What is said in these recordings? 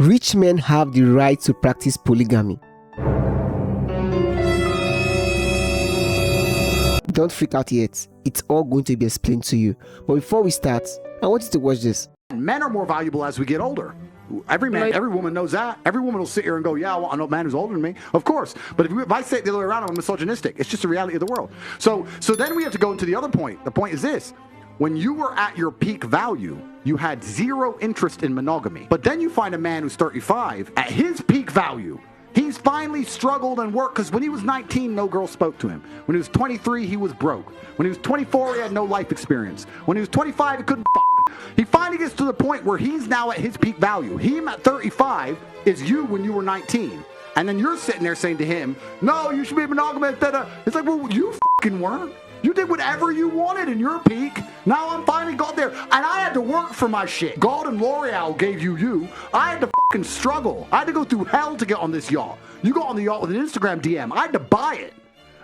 Rich men have the right to practice polygamy. Don't freak out yet. It's all going to be explained to you. But before we start, I want you to watch this. Men are more valuable as we get older. Every man, every woman knows that. Every woman will sit here and go, yeah, well, I know a man who's older than me. Of course. But if I say it the other way around, I'm misogynistic. It's just the reality of the world. So then we have to go into the other point. The point is this. When you were at your peak value, you had zero interest in monogamy. But then you find a man who's 35 at his peak value. He's finally struggled and worked, because when he was 19, no girl spoke to him. When he was 23, he was broke. When he was 24, he had no life experience. When he was 25, he couldn't f***. He finally gets to the point where he's now at his peak value. Him at 35 is you when you were 19. And then you're sitting there saying to him, no, you should be monogamous. It's like, well, you fucking weren't. You did whatever you wanted in your peak. Now I'm finally got there. And I had to work for my shit. God and L'Oreal gave you. I had to fucking struggle. I had to go through hell to get on this yacht. You got on the yacht with an Instagram DM. I had to buy it.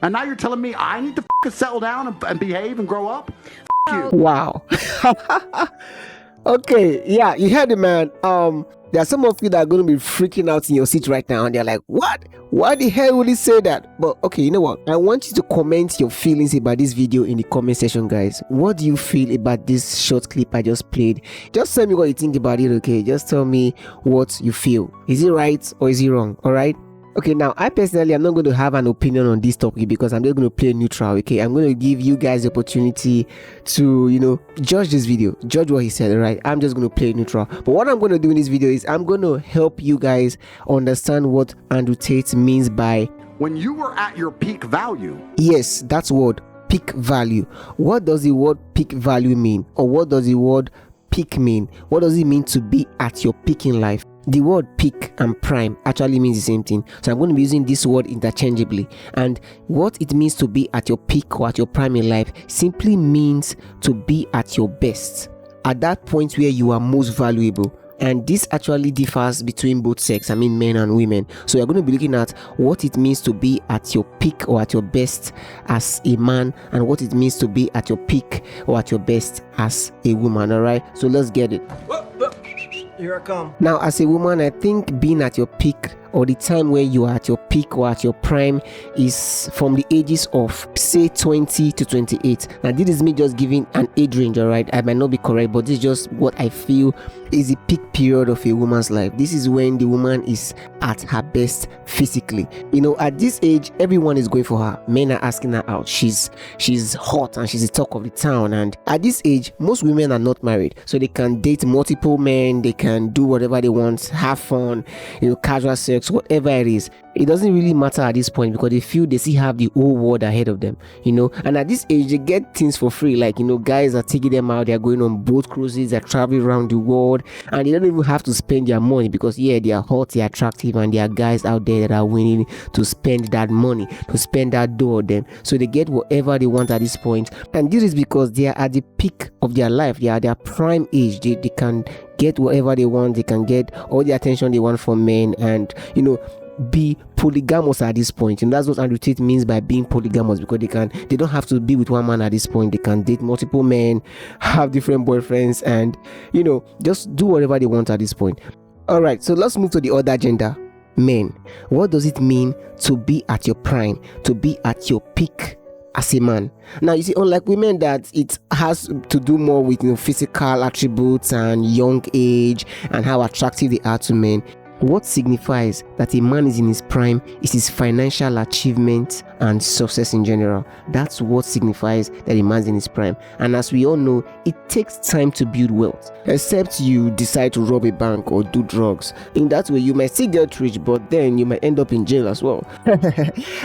And now you're telling me I need to fucking settle down and behave and grow up? F*** you. Wow. Okay, yeah, you heard it, man. There are some of you that are going to be freaking out in your seat right now, and they're like, what? Why the hell would he say that? But okay, you know what? I want you to comment your feelings about this video in the comment section, guys. What do you feel about this short clip I just played? Just tell me what you think about it, okay? Just tell me what you feel. Is it right or is it wrong? All right? Okay, now I personally am not going to have an opinion on this topic because I'm just going to play neutral, okay? I'm going to give you guys the opportunity to, judge this video, judge what he said, right? I'm just going to play neutral. But what I'm going to do in this video is I'm going to help you guys understand what Andrew Tate means by when you were at your peak value. Yes, that's word, peak value. What does the word peak value mean? Or what does the word peak mean? What does it mean to be at your peak in life? The word peak and prime actually means the same thing. So I'm going to be using this word interchangeably. And what it means to be at your peak or at your prime in life simply means to be at your best, at that point where you are most valuable. And this actually differs between both sex, men and women. So you're going to be looking at what it means to be at your peak or at your best as a man, and what it means to be at your peak or at your best as a woman. All right, so let's get it. Here I come. Now, as a woman, I think being at your peak, or the time where you are at your peak or at your prime, is from the ages of say 20 to 28. Now this is me just giving an age range, all right? I might not be correct, but this is just what I feel is the peak period of a woman's life. This is when the woman is at her best physically. At this age, everyone is going for her. Men are asking her out. She's hot and she's the talk of the town. And at this age, most women are not married, so they can date multiple men, they can do whatever they want, have fun, casual sex, whatever it is. It doesn't really matter at this point because they feel they still have the whole world ahead of them, and at this age they get things for free, like guys are taking them out, they're going on boat cruises, they're traveling around the world, and they don't even have to spend their money because they are hot, they're attractive, and there are guys out there that are willing to spend that money, to spend that dough on them, so they get whatever they want at this point. And this is because they are at the peak of their life, they are at their prime age. They can get whatever they want, they can get all the attention they want from men, and be polygamous at this point. And that's what Andrew Tate means by being polygamous, because they don't have to be with one man at this point. They can date multiple men, have different boyfriends, and just do whatever they want at this point. All right, so let's move to the other gender, men. What does it mean to be at your prime, to be at your peak as a man? Now you see, unlike women, that it has to do more with physical attributes and young age and how attractive they are to men, what signifies that a man is in his prime is his financial achievement and success in general. That's what signifies that a man's in his prime. And as we all know, it takes time to build wealth, except you decide to rob a bank or do drugs. In that way, you might still get rich, but then you might end up in jail as well.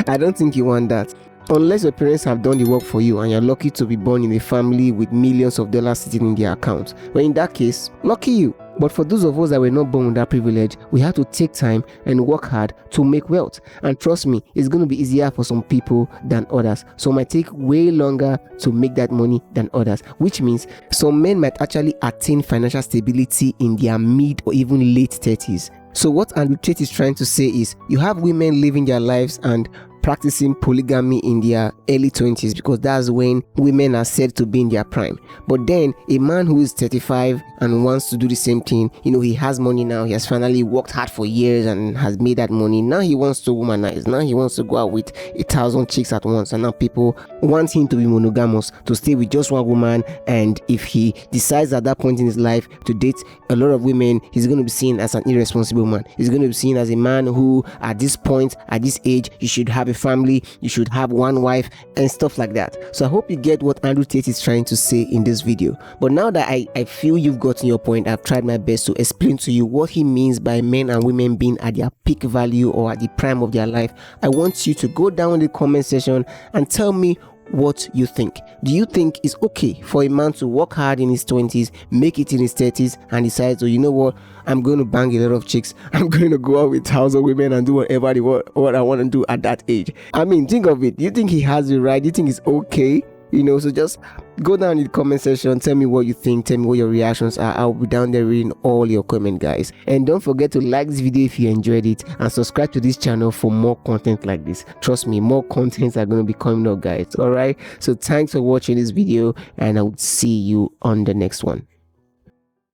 I don't think you want that. Unless your parents have done the work for you and you're lucky to be born in a family with millions of dollars sitting in their accounts. Well, in that case, lucky you. But for those of us that were not born with that privilege, we have to take time and work hard to make wealth. And trust me, it's going to be easier for some people than others. So it might take way longer to make that money than others, which means some men might actually attain financial stability in their mid or even late 30s. So what Andrew Tate is trying to say is, you have women living their lives and practicing polygamy in their early 20s, because that's when women are said to be in their prime. But then a man who is 35 and wants to do the same thing, he has money now, he has finally worked hard for years and has made that money. Now he wants to womanize, now he wants to go out with 1,000 chicks at once, and now people want him to be monogamous, to stay with just one woman. And if he decides at that point in his life to date a lot of women, he's going to be seen as an irresponsible man. He's going to be seen as a man who, at this point, at this age, you should have a family, you should have one wife and stuff like that. So I hope you get what Andrew Tate is trying to say in this video. But now that I feel you've gotten your point, I've tried my best to explain to you what he means by men and women being at their peak value or at the prime of their life. I want you to go down in the comment section and tell me what you think. Do you think it's okay for a man to work hard in his 20s, make it in his 30s, and decide, so you know what, I'm going to bang a lot of chicks, I'm going to go out with 1,000 women and do whatever what I want to do at that age? I mean, think of it. Do you think he has the right? Do you think it's okay? So just go down in the comment section, tell me what you think, tell me what your reactions are. I'll be down there reading all your comment, guys. And don't forget to like this video if you enjoyed it, and subscribe to this channel for more content like this. Trust me, more contents are going to be coming up, guys. All right, so thanks for watching this video, and I will see you on the next one.